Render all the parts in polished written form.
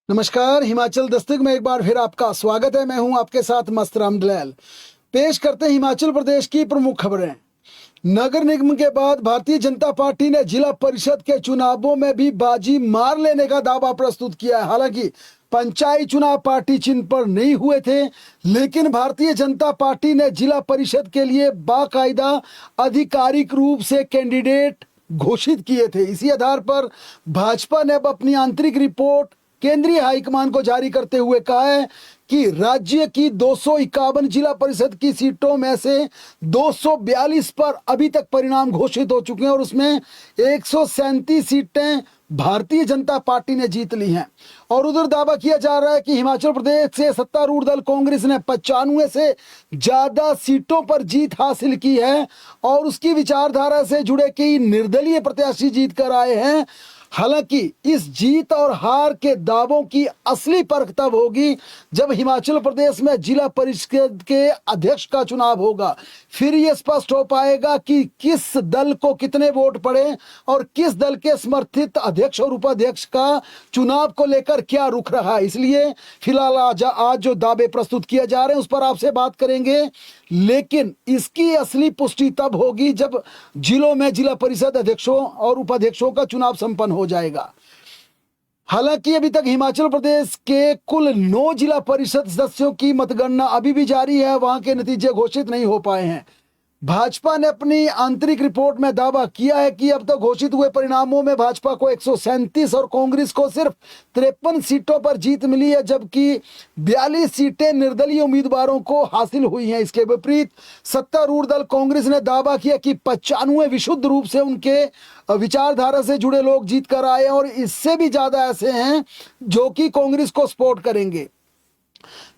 नमस्कार, हिमाचल दस्तक में एक बार फिर आपका स्वागत है। मैं हूं आपके साथ मस्त रामदलाल। पेश करते हैं हिमाचल प्रदेश की प्रमुख खबरें। नगर निगम के बाद भारतीय जनता पार्टी ने जिला परिषद के चुनावों में भी बाजी मार लेने का दावा प्रस्तुत किया है। हालांकि पंचायत चुनाव पार्टी चिन्ह पर नहीं हुए थे, लेकिन भारतीय जनता पार्टी ने जिला परिषद के लिए बाकायदा आधिकारिक रूप से कैंडिडेट घोषित किए थे। इसी आधार पर भाजपा ने अब अपनी आंतरिक रिपोर्ट केंद्रीय हाईकमान को जारी करते हुए कहा है कि राज्य की 251 जिला परिषद की सीटों में से 242 पर अभी तक परिणाम घोषित हो चुके हैं और उसमें 137 सीटें भारतीय जनता पार्टी ने जीत ली हैं। और उधर दावा किया जा रहा है कि हिमाचल प्रदेश से सत्तारूढ़ दल कांग्रेस ने 95 से ज्यादा सीटों पर जीत हासिल की है और उसकी विचारधारा से जुड़े कई निर्दलीय प्रत्याशी जीत कर आए हैं। हालांकि इस जीत और हार के दावों की असली परख तब होगी जब हिमाचल प्रदेश में जिला परिषद के अध्यक्ष का चुनाव होगा। फिर यह स्पष्ट हो पाएगा कि किस दल को कितने वोट पड़े और किस दल के समर्थित अध्यक्ष और उपाध्यक्ष का चुनाव को लेकर क्या रुख रहा है। इसलिए फिलहाल आज जो दावे प्रस्तुत किए जा रहे हैं उस पर आपसे बात करेंगे, लेकिन इसकी असली पुष्टि तब होगी जब जिलों में जिला परिषद अध्यक्षों और उपाध्यक्षों का चुनाव संपन्न हो जाएगा। हालांकि अभी तक हिमाचल प्रदेश के कुल 9 जिला परिषद सदस्यों की मतगणना अभी भी जारी है, वहां के नतीजे घोषित नहीं हो पाए हैं। भाजपा ने अपनी आंतरिक रिपोर्ट में दावा किया है कि अब तक घोषित हुए परिणामों में भाजपा को 137 और कांग्रेस को सिर्फ 53 सीटों पर जीत मिली है, जबकि 42 सीटें निर्दलीय उम्मीदवारों को हासिल हुई हैं। इसके विपरीत सत्तारूढ़ दल कांग्रेस ने दावा किया कि 95 विशुद्ध रूप से उनके विचारधारा से जुड़े लोग जीत कर आए और इससे भी ज्यादा ऐसे हैं जो कि कांग्रेस को सपोर्ट करेंगे।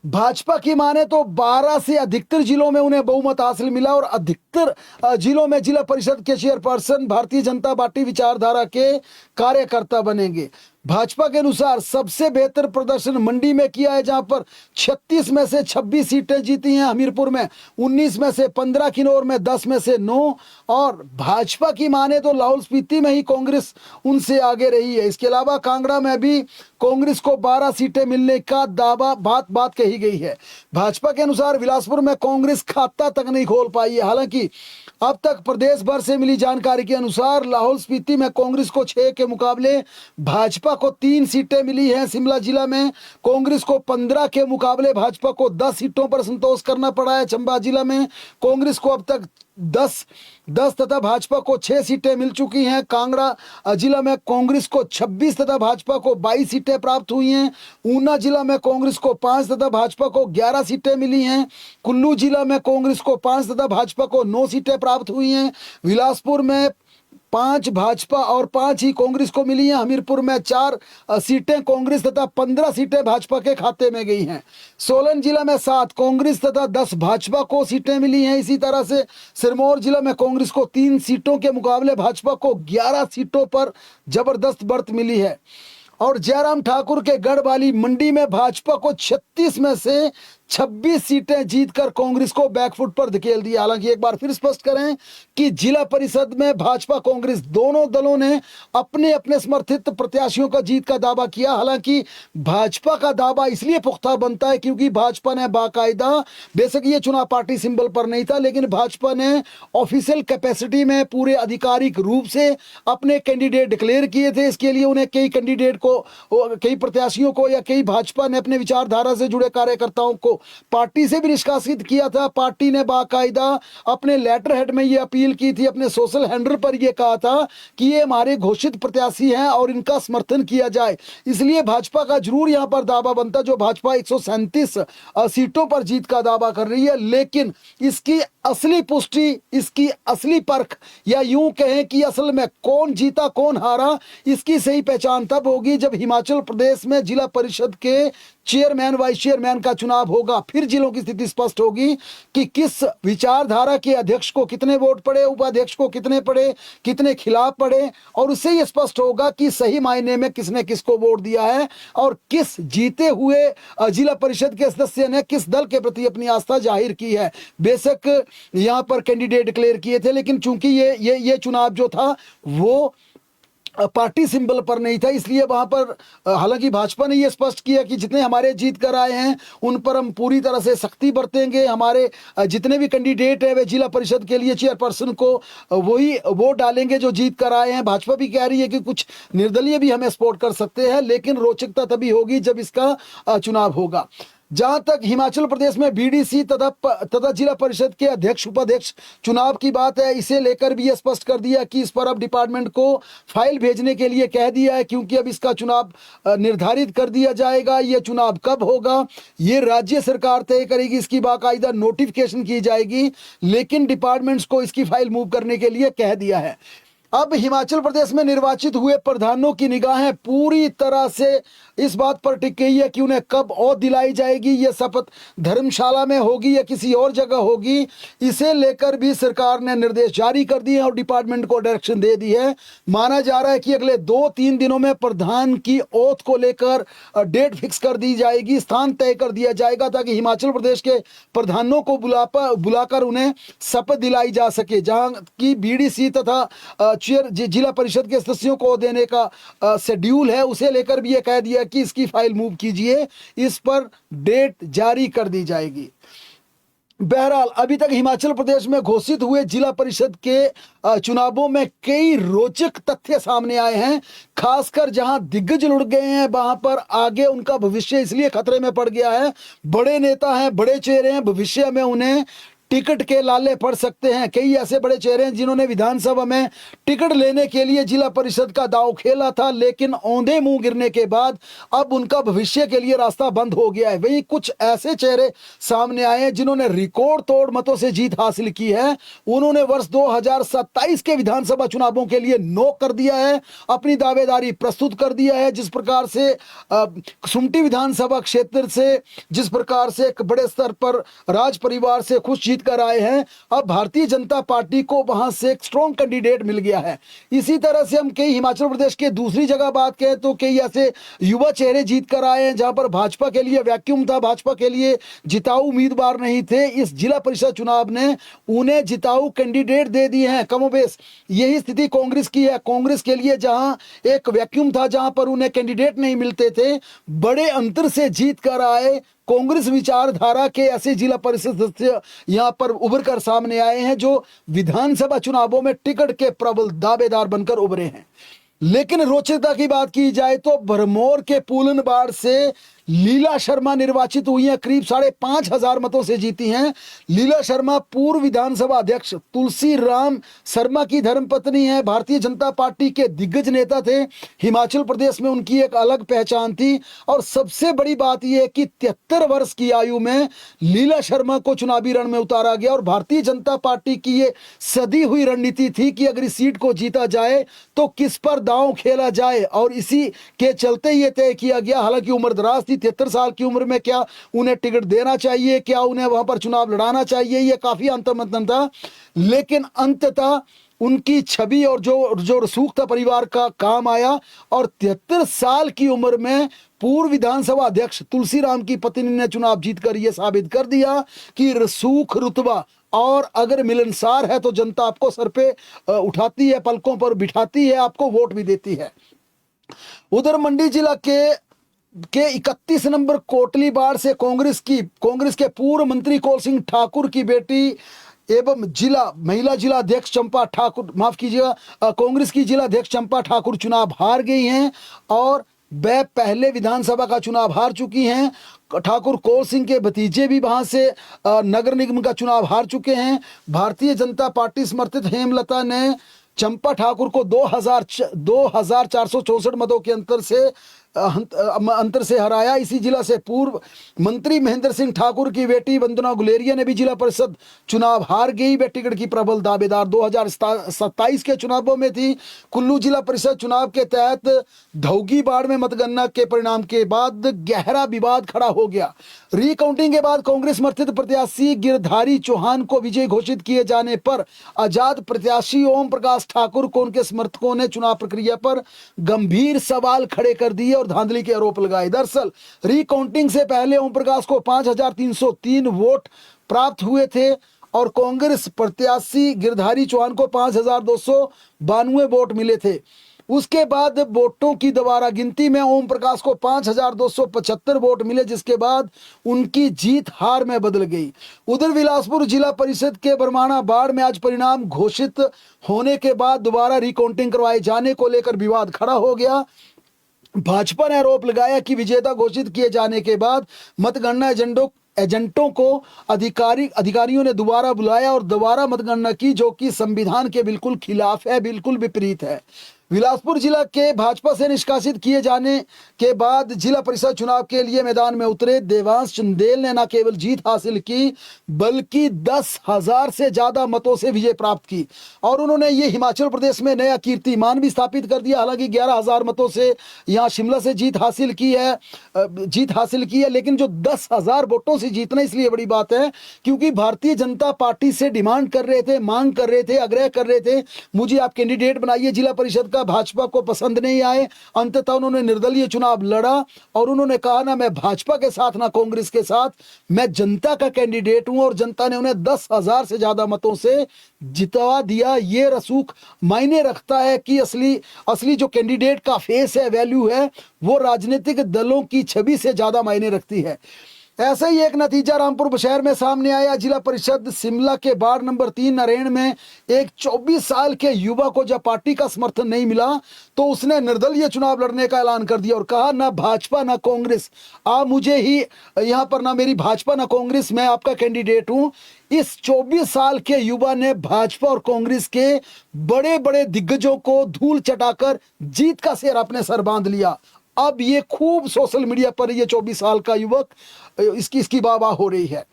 भाजपा की माने तो 12 से अधिकतर जिलों में उन्हें बहुमत हासिल मिला और अधिकतर जिलों में जिला परिषद के चेयरपर्सन भारतीय जनता पार्टी विचारधारा के कार्यकर्ता बनेंगे। भाजपा के अनुसार सबसे बेहतर प्रदर्शन मंडी में किया है, जहां पर 36 में से 26 सीटें जीती हैं, हमीरपुर में 19 में से 15, किन्नौर में 10 में से 9 और भाजपा की माने तो लाहौल स्पीति में ही कांग्रेस उनसे आगे रही है। इसके अलावा कांगड़ा में भी कांग्रेस को 12 सीटें मिलने का दावा बात कही गई है। भाजपा के अनुसार बिलासपुर में कांग्रेस खाता तक नहीं खोल पाई है। हालांकि अब तक प्रदेश भर से मिली जानकारी के अनुसार लाहौल स्पीति में कांग्रेस को 6 के मुकाबले भाजपा को 3 सीटें मिली हैं। शिमला जिला में कांग्रेस को 15 के मुकाबले भाजपा को 10 सीटों पर संतोष करना पड़ा है। चंबा जिला में कांग्रेस को अब तक 10 तथा भाजपा को 6 सीटें मिल चुकी हैं। कांगड़ा जिला में कांग्रेस को 26 तथा भाजपा को 22 सीटें प्राप्त हुई हैं। ऊना जिला में कांग्रेस को 5 तथा भाजपा को 11 सीटें मिली हैं। कुल्लू जिला में कांग्रेस को 5 तथा भाजपा को 9 सीटें प्राप्त हुई हैं। बिलासपुर में 5 भाजपा और 5 ही कांग्रेस को मिली हैं। हमीरपुर में 4 सीटें कांग्रेस तथा 15 सीटें भाजपा के खाते में गई हैं। सोलन जिला में 7 कांग्रेस तथा 10 भाजपा को सीटें मिली हैं। इसी तरह से सिरमौर जिला में कांग्रेस को 3 सीटों के मुकाबले भाजपा को 11 सीटों पर जबरदस्त बढ़त मिली है। और जयराम ठाकुर के गढ़ वाली मंडी में भाजपा को 36 में से 26 सीटें जीतकर कांग्रेस को बैकफुट पर धकेल दिया। हालांकि एक बार फिर स्पष्ट करें कि जिला परिषद में भाजपा कांग्रेस दोनों दलों ने अपने अपने समर्थित प्रत्याशियों का जीत का दावा किया। हालांकि भाजपा का दावा इसलिए पुख्ता बनता है क्योंकि भाजपा ने बाकायदा, बेशक ये चुनाव पार्टी सिंबल पर नहीं था, लेकिन भाजपा ने ऑफिशियल कैपेसिटी में पूरे आधिकारिक रूप से अपने कैंडिडेट डिक्लेयर किए थे। इसके लिए उन्हें कई प्रत्याशियों को या कई भाजपा ने अपने विचारधारा से जुड़े कार्यकर्ताओं को पार्टी से भी निष्कासित किया था। पार्टी ने बाकायदा अपने लेटर हेड में यह अपील की थी, अपने सोशल हैंडल पर यह कहा था कि ये हमारे घोषित प्रत्याशी हैं और इनका समर्थन किया जाए। इसलिए भाजपा का जरूर यहां पर दावा बनता, जो भाजपा 137 सीटों पर जीत का दावा कर रही है, लेकिन इसकी असली पुष्टि, इसकी असली परख, या यूं कहें कि असल में कौन जीता कौन हारा, इसकी सही पहचान तब होगी जब हिमाचल प्रदेश में जिला परिषद के चेयरमैन वाइस चेयरमैन का चुनाव होगा। फिर जिलों की स्थिति स्पष्ट होगी कि किस विचारधारा के अध्यक्ष को कितने वोट पड़े, उपाध्यक्ष को कितने पड़े, कितने खिलाफ पड़े, और उससे यह स्पष्ट होगा कि सही मायने में किसने किसको वोट दिया है और किस जीते हुए जिला परिषद के सदस्य ने किस दल के प्रति अपनी आस्था जाहिर की है। बेशक यहां पर कैंडिडेट डिक्लेयर किए थे, लेकिन चूंकि ये चुनाव जो था वो पार्टी सिंबल पर नहीं था, इसलिए वहां पर हालांकि भाजपा ने यह स्पष्ट किया कि जितने हमारे जीत कर आए हैं उन पर हम पूरी तरह से सख्ती बरतेंगे। हमारे जितने भी कैंडिडेट है वे जिला परिषद के लिए चेयरपर्सन को वही वोट डालेंगे जो जीत कर आए हैं। भाजपा भी कह रही है कि कुछ निर्दलीय भी हमें सपोर्ट कर सकते हैं, लेकिन रोचकता तभी होगी जब इसका चुनाव होगा। जहां तक हिमाचल प्रदेश में बीडीसी तथा जिला परिषद के अध्यक्ष उपाध्यक्ष चुनाव की बात है, इसे लेकर भी यह स्पष्ट कर दिया कि इस पर अब डिपार्टमेंट को फाइल भेजने के लिए कह दिया है, क्योंकि अब इसका चुनाव निर्धारित कर दिया जाएगा। यह चुनाव कब होगा ये राज्य सरकार तय करेगी, इसकी बाकायदा नोटिफिकेशन की जाएगी, लेकिन डिपार्टमेंट्स को इसकी फाइल मूव करने के लिए कह दिया है। अब हिमाचल प्रदेश में निर्वाचित हुए प्रधानों की निगाहें पूरी तरह से इस बात पर टिक गई है कि उन्हें कब ओथ दिलाई जाएगी। यह शपथ धर्मशाला में होगी या किसी और जगह होगी, इसे लेकर भी सरकार ने निर्देश जारी कर दिए और डिपार्टमेंट को डायरेक्शन दे दी है। माना जा रहा है कि अगले 2-3 दिनों में प्रधान की ओथ को लेकर डेट फिक्स कर दी जाएगी, स्थान तय कर दिया जाएगा, ताकि हिमाचल प्रदेश के प्रधानों को बुलाकर उन्हें शपथ दिलाई जा सके। जहां की बीडीसी तथा जिला परिषद के सदस्यों को देने का शेड्यूल है, उसे लेकर भी यह कह दिया कि इसकी फाइल मूव कीजिए, इस पर डेट जारी कर दी जाएगी। बहरहाल अभी तक हिमाचल प्रदेश में घोषित हुए जिला परिषद के चुनावों में कई रोचक तथ्य सामने आए हैं। खासकर जहां दिग्गज लुढ़ गए हैं वहां पर आगे उनका भविष्य इसलिए खतरे में पड़ गया है। बड़े नेता हैं, बड़े चेहरे हैं, भविष्य में उन्हें टिकट के लाले पड़ सकते हैं। कई ऐसे बड़े चेहरे हैं जिन्होंने विधानसभा में टिकट लेने के लिए जिला परिषद का दांव खेला था, लेकिन औंधे मुंह गिरने के बाद अब उनका भविष्य के लिए रास्ता बंद हो गया है। वहीं कुछ ऐसे चेहरे सामने आए हैं जिन्होंने रिकॉर्ड तोड़ मतों से जीत हासिल की है। उन्होंने वर्ष 2027 के विधानसभा चुनावों के लिए नो कर दिया है, अपनी दावेदारी प्रस्तुत कर दिया है। जिस प्रकार से सुमटी विधानसभा क्षेत्र से जिस प्रकार से एक बड़े स्तर पर राज परिवार से खुश जीत कर आए हैं, अब भारतीय जनता पार्टी को वहां से एक स्ट्रॉन्ग कैंडिडेट मिल गया है। इसी तरह से हम कई हिमाचल प्रदेश के दूसरी जगह बात करें तो कई ऐसे युवा चेहरे जीत कर आए हैं जहां पर भाजपा के लिए वैक्यूम था, भाजपा के लिए जिताऊ उम्मीदवार नहीं थे। इस जिला परिषद चुनाव ने उन्हें जिताऊ कैंडिडेट दे दिए हैं। कमोबेश यही स्थिति कांग्रेस की है। कांग्रेस के लिए जहां एक वैक्यूम था, जहां पर उन्हें कैंडिडेट नहीं मिलते थे, बड़े अंतर से जीत कर आए कांग्रेस विचारधारा के ऐसे जिला परिषद सदस्य यहां पर उभर कर सामने आए हैं जो विधानसभा चुनावों में टिकट के प्रबल दावेदार बनकर उभरे हैं। लेकिन रोचकता की बात की जाए तो भरमौर के पूलनबाड़ से लीला शर्मा निर्वाचित हुई हैं, करीब 5,500 मतों से जीती हैं। लीला शर्मा पूर्व विधानसभा अध्यक्ष तुलसी राम शर्मा की धर्मपत्नी है, भारतीय जनता पार्टी के दिग्गज नेता थे। हिमाचल प्रदेश में उनकी एक अलग पहचान थी और सबसे बड़ी बात यह है कि 73 वर्ष की आयु में लीला शर्मा को चुनावी रण में उतारा गया और भारतीय जनता पार्टी की ये सदी हुई रणनीति थी कि अगर इस सीट को जीता जाए तो किस पर दांव खेला जाए, और इसी के चलते ये तय किया गया। हालांकि उम्र दराज थी, 73 साल की उम्र में क्या उन्हें टिकट देना चाहिए, क्या उन्हें वहां पर चुनाव लड़ाना चाहिए, यह काफी अंतर्मंथन था। लेकिन अंततः उनकी छवि और जो रसूख था परिवार का काम आया और 73 साल की उम्र में पूर्व विधानसभा अध्यक्ष तुलसीराम की पत्नी ने चुनाव जीतकर यह साबित कर दिया कि रसूख रुतबा और अगर मिलनसार है तो जनता आपको सर पे उठाती है, पलकों पर बिठाती है, आपको वोट भी देती है। उधर मंडी जिला के 31 नंबर कोटली बाढ़ से कांग्रेस के पूर्व मंत्री कौल सिंह ठाकुर की बेटी एवं महिला जिला अध्यक्ष चंपा ठाकुर, माफ कीजिएगा, कांग्रेस की जिला अध्यक्ष चंपा ठाकुर चुनाव हार गई हैं और वह पहले विधानसभा का चुनाव हार चुकी हैं। ठाकुर कौल सिंह के भतीजे भी वहां से नगर निगम का चुनाव हार चुके हैं। भारतीय जनता पार्टी समर्थित हेमलता ने चंपा ठाकुर को 2,464 मतों के अंतर से हराया। इसी जिला से पूर्व मंत्री महेंद्र सिंह ठाकुर की बेटी वंदना गुलेरिया ने भी जिला परिषद चुनाव हार गई। वे टिकट की प्रबल दावेदार 2027 के चुनावों में थी। कुल्लू जिला परिषद चुनाव के तहत धौगी बाढ़ में मतगणना के परिणाम के बाद गहरा विवाद खड़ा हो गया। रिकाउंटिंग के बाद कांग्रेस समर्थित प्रत्याशी गिरधारी चौहान को विजयी घोषित किए जाने पर आजाद प्रत्याशी ओम प्रकाश ठाकुर को उनके समर्थकों ने चुनाव प्रक्रिया पर गंभीर सवाल खड़े कर दिए और धांधली के आरोप लगाए। दरअसल रिकाउंटिंग से पहले ओम प्रकाश को 5,303 वोट प्राप्त हुए थे और कांग्रेस प्रत्याशी गिरधारी चौहान को 5,292 वोट मिले थे। उसके बाद वोटों की दोबारा गिनती में ओम प्रकाश को 5,275 वोट मिले, जिसके बाद उनकी जीत हार में बदल गई। उधर बिलासपुर जिला परिषद के बरमाणा बाढ़ में आज परिणाम घोषित होने के बाद दोबारा रिकाउंटिंग करवाए जाने को लेकर विवाद खड़ा हो गया। भाजपा ने आरोप लगाया कि विजेता घोषित किए जाने के बाद मतगणना एजेंटों को अधिकारियों ने दोबारा बुलाया और दोबारा मतगणना की, जो कि संविधान के बिल्कुल खिलाफ है, बिल्कुल विपरीत है। बिलासपुर जिला के भाजपा से निष्कासित किए जाने के बाद जिला परिषद चुनाव के लिए मैदान में उतरे देवांश चंदेल ने न केवल जीत हासिल की बल्कि 10,000 से ज्यादा मतों से विजय प्राप्त की और उन्होंने ये हिमाचल प्रदेश में नया कीर्तिमान भी स्थापित कर दिया। हालांकि 11,000 मतों से यहाँ शिमला से जीत हासिल की है, लेकिन जो 10,000 वोटों से जीतना इसलिए बड़ी बात है क्योंकि भारतीय जनता पार्टी से डिमांड कर रहे थे, मांग कर रहे थे, आग्रह कर रहे थे, मुझे आप कैंडिडेट बनाइए जिला परिषद का। भाजपा को पसंद नहीं आए, अंततः उन्होंने निर्दलीय चुनाव लड़ा और उन्होंने कहा ना मैं भाजपा के साथ ना कांग्रेस के साथ, मैं जनता का कैंडिडेट हूं और जनता ने उन्हें 10,000 से ज्यादा मतों से जितवा दिया। ये रसूख मायने रखता है कि असली जो कैंडिडेट का फेस है, वैल्यू है, वो राजनीतिक दलों की छवि से ज्यादा मायने रखती है। ऐसा ही एक नतीजा रामपुर बुशहर में सामने आया। जिला परिषद शिमला के वार्ड नंबर 3 नरेण में एक 24 साल के युवा को जब पार्टी का समर्थन नहीं मिला तो उसने निर्दलीय चुनाव लड़ने का ऐलान कर दिया और कहा ना भाजपा ना कांग्रेस, आप मुझे ही यहाँ पर, ना मेरी भाजपा ना कांग्रेस, मैं आपका कैंडिडेट हूँ। इस 24 साल के युवा ने भाजपा और कांग्रेस के बड़े बड़े दिग्गजों को धूल चटाकर जीत का सिर अपने सर बांध लिया। अब ये खूब सोशल मीडिया पर ये 24 साल का युवक इसकी वाह हो रही है।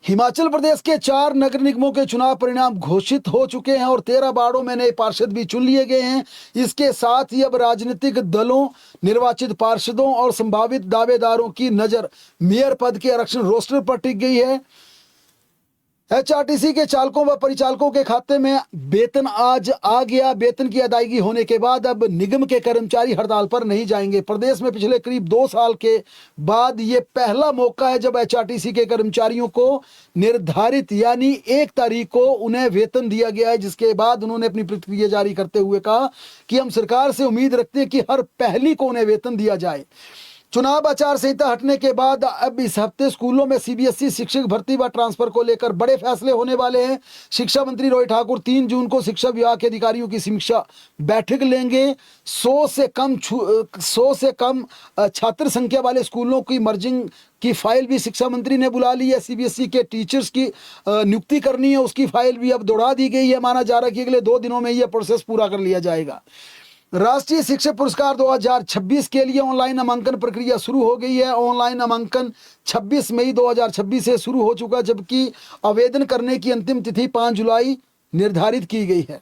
हिमाचल प्रदेश के 4 नगर निगमों के चुनाव परिणाम घोषित हो चुके हैं और 13 वार्डों में नए पार्षद भी चुन लिए गए हैं। इसके साथ ही अब राजनीतिक दलों, निर्वाचित पार्षदों और संभावित दावेदारों की नजर मेयर पद के आरक्षण रोस्टर पर टिक गई है। एचआरटीसी के चालकों व परिचालकों के खाते में वेतन आज आ गया। वेतन की अदायगी होने के बाद अब निगम के कर्मचारी हड़ताल पर नहीं जाएंगे। प्रदेश में पिछले करीब 2 साल के बाद ये पहला मौका है जब एचआरटीसी के कर्मचारियों को निर्धारित यानी 1 तारीख को उन्हें वेतन दिया गया है, जिसके बाद उन्होंने अपनी प्रतिक्रिया जारी करते हुए कहा कि हम सरकार से उम्मीद रखते हैं कि हर पहली को उन्हें वेतन दिया जाए। चुनाव आचार संहिता हटने के बाद अब इस हफ्ते स्कूलों में सीबीएसई शिक्षक भर्ती व ट्रांसफर को लेकर बड़े फैसले होने वाले हैं। शिक्षा मंत्री रोहित ठाकुर 3 जून को शिक्षा विभाग के अधिकारियों की समीक्षा बैठक लेंगे। 100 से कम छात्र संख्या वाले स्कूलों की मर्जिंग की फाइल भी शिक्षा मंत्री ने बुला ली है। सीबीएसई के टीचर्स की नियुक्ति करनी है, उसकी फाइल भी अब दौड़ा दी गई है। माना जा रहा है कि अगले 2 दिनों में यह प्रोसेस पूरा कर लिया जाएगा। राष्ट्रीय शिक्षक पुरस्कार 2026 के लिए ऑनलाइन नामांकन प्रक्रिया शुरू हो गई है। ऑनलाइन नामांकन 26 मई 2026 से शुरू हो चुका, जबकि आवेदन करने की अंतिम तिथि 5 जुलाई निर्धारित की गई है।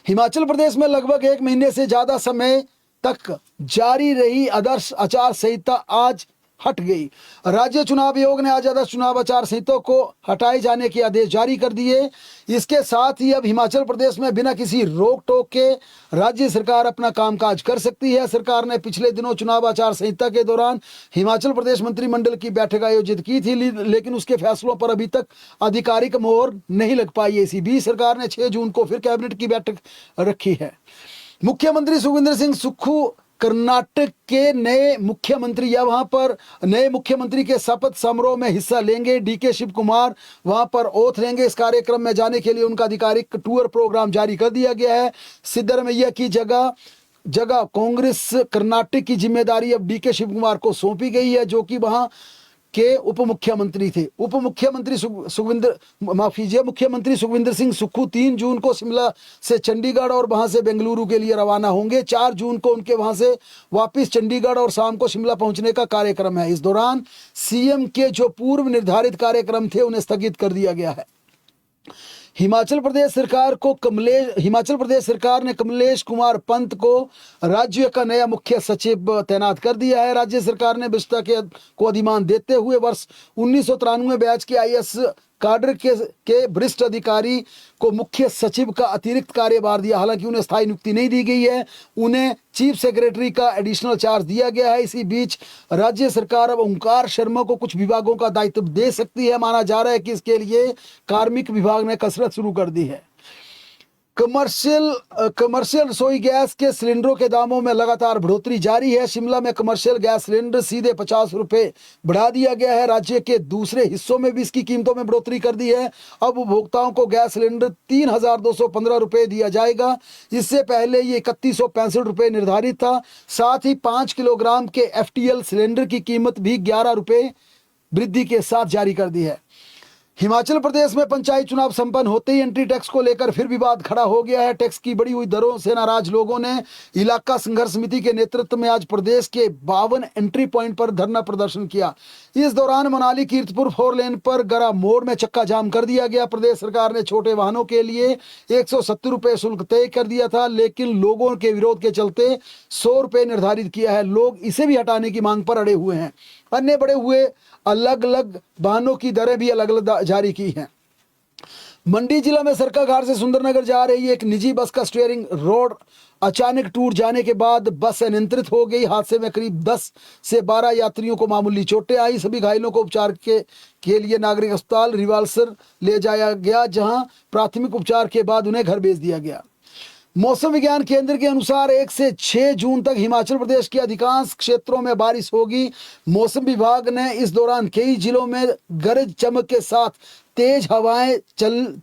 हिमाचल प्रदेश में लगभग 1 महीने से ज्यादा समय तक जारी रही आदर्श आचार संहिता आज हट गई। राज्य चुनाव आयोग ने आज आदर्श चुनाव आचार संहिता को हटाए जाने के आदेश जारी कर दिए। इसके साथ ही अब हिमाचल प्रदेश में बिना किसी रोक टोक के राज्य सरकार अपना कामकाज कर सकती है। सरकार ने पिछले दिनों चुनाव आचार संहिता के दौरान हिमाचल प्रदेश मंत्रिमंडल की बैठक आयोजित की थी, लेकिन उसके फैसलों पर अभी तक आधिकारिक मोहर नहीं लग पाई है। इसी बीच सरकार ने 6 जून को फिर कैबिनेट की बैठक रखी है। मुख्यमंत्री सुखविंदर सिंह सुक्खू कर्नाटक के नए मुख्यमंत्री या वहां पर नए मुख्यमंत्री के शपथ समारोह में हिस्सा लेंगे। डीके शिव कुमार वहां पर ओथ लेंगे। इस कार्यक्रम में जाने के लिए उनका आधिकारिक टूर प्रोग्राम जारी कर दिया गया है। सिद्धरमैया की जगह कांग्रेस कर्नाटक की जिम्मेदारी अब डीके शिव कुमार को सौंपी गई है, जो कि वहां के उप मुख्यमंत्री थे। मुख्यमंत्री सुखविंदर सिंह सुक्खू 3 जून को शिमला से चंडीगढ़ और वहां से बेंगलुरु के लिए रवाना होंगे। 4 जून को उनके वहां से वापस चंडीगढ़ और शाम को शिमला पहुंचने का कार्यक्रम है। इस दौरान सीएम के जो पूर्व निर्धारित कार्यक्रम थे उन्हें स्थगित कर दिया गया है। हिमाचल प्रदेश सरकार ने कमलेश कुमार पंत को राज्य का नया मुख्य सचिव तैनात कर दिया है। राज्य सरकार ने विस्ता को अधिमान देते हुए वर्ष 1993 बैच के आईएएस काडर के वरिष्ठ अधिकारी को मुख्य सचिव का अतिरिक्त कार्यभार दिया। हालांकि उन्हें स्थायी नियुक्ति नहीं दी गई है, उन्हें चीफ सेक्रेटरी का एडिशनल चार्ज दिया गया है। इसी बीच राज्य सरकार अब ओंकार शर्मा को कुछ विभागों का दायित्व दे सकती है। माना जा रहा है कि इसके लिए कार्मिक विभाग ने कसरत शुरू कर दी है। कमर्शियल रसोई गैस के सिलेंडरों के दामों में लगातार बढ़ोतरी जारी है। शिमला में कमर्शियल गैस सिलेंडर सीधे 50 रुपए बढ़ा दिया गया है। राज्य के दूसरे हिस्सों में भी इसकी कीमतों में बढ़ोतरी कर दी है। अब उपभोक्ताओं को गैस सिलेंडर 3,215 रुपए दिया जाएगा। इससे पहले ये 3,165 रुपए निर्धारित था। साथ ही 5 किलोग्राम के FTL सिलेंडर की कीमत भी 11 रुपए वृद्धि के साथ जारी कर दी है। हिमाचल प्रदेश में पंचायत चुनाव संपन्न होते ही एंट्री टैक्स को लेकर फिर विवाद खड़ा हो गया है। टैक्स की बढ़ी हुई दरों से नाराज लोगों ने इलाका संघर्ष समिति के नेतृत्व में आज प्रदेश के 52 एंट्री पॉइंट पर धरना प्रदर्शन किया। इस दौरान मनाली कीरतपुर 4 लेन पर गरा मोड़ में चक्का जाम कर दिया गया। प्रदेश सरकार ने छोटे वाहनों के लिए 170 रुपए शुल्क तय कर दिया था, लेकिन लोगों के विरोध के चलते 100 रुपए निर्धारित किया है। लोग इसे भी हटाने की मांग पर अड़े हुए हैं। अन्य बड़े हुए अलग अलग वाहनों की दरें भी अलग अलग जारी की हैं। मंडी जिला में सरकाघाट से सुंदरनगर जा रही एक निजी बस का स्टीयरिंग रोड अचानक टूट जाने के बाद बस अनियंत्रित हो गई। हादसे में करीब 10 से 12 यात्रियों को मामूली चोटें आई। सभी घायलों को उपचार के लिए नागरिक अस्पताल रिवाल्सर ले जाया गया, जहां प्राथमिक उपचार के बाद उन्हें घर भेज दिया गया। मौसम विज्ञान केंद्र के अनुसार 1 से 6 जून तक हिमाचल प्रदेश के अधिकांश क्षेत्रों में बारिश होगी। मौसम विभाग ने इस दौरान कई जिलों में गरज चमक के साथ तेज हवाएं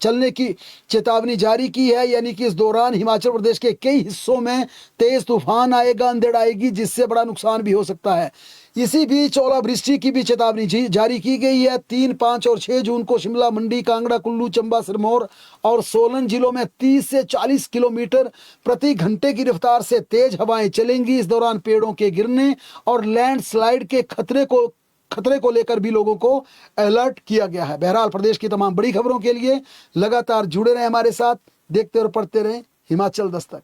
चलने की चेतावनी जारी की है। यानी कि इस दौरान हिमाचल प्रदेश के कई हिस्सों में तेज तूफान आएगा, अंधड़ आएगी, जिससे बड़ा नुकसान भी हो सकता है। इसी बीच ओलावृष्टि की भी चेतावनी जारी की गई है। 3, 5 और 6 जून को शिमला, मंडी, कांगड़ा, कुल्लू, चंबा, सिरमौर और सोलन जिलों में 30 से 40 किलोमीटर प्रति घंटे की रफ्तार से तेज हवाएं चलेंगी। इस दौरान पेड़ों के गिरने और लैंडस्लाइड के खतरे को लेकर भी लोगों को अलर्ट किया गया है। बहरहाल प्रदेश की तमाम बड़ी खबरों के लिए लगातार जुड़े रहें हमारे साथ। देखते और पढ़ते रहें हिमाचल दस्तक।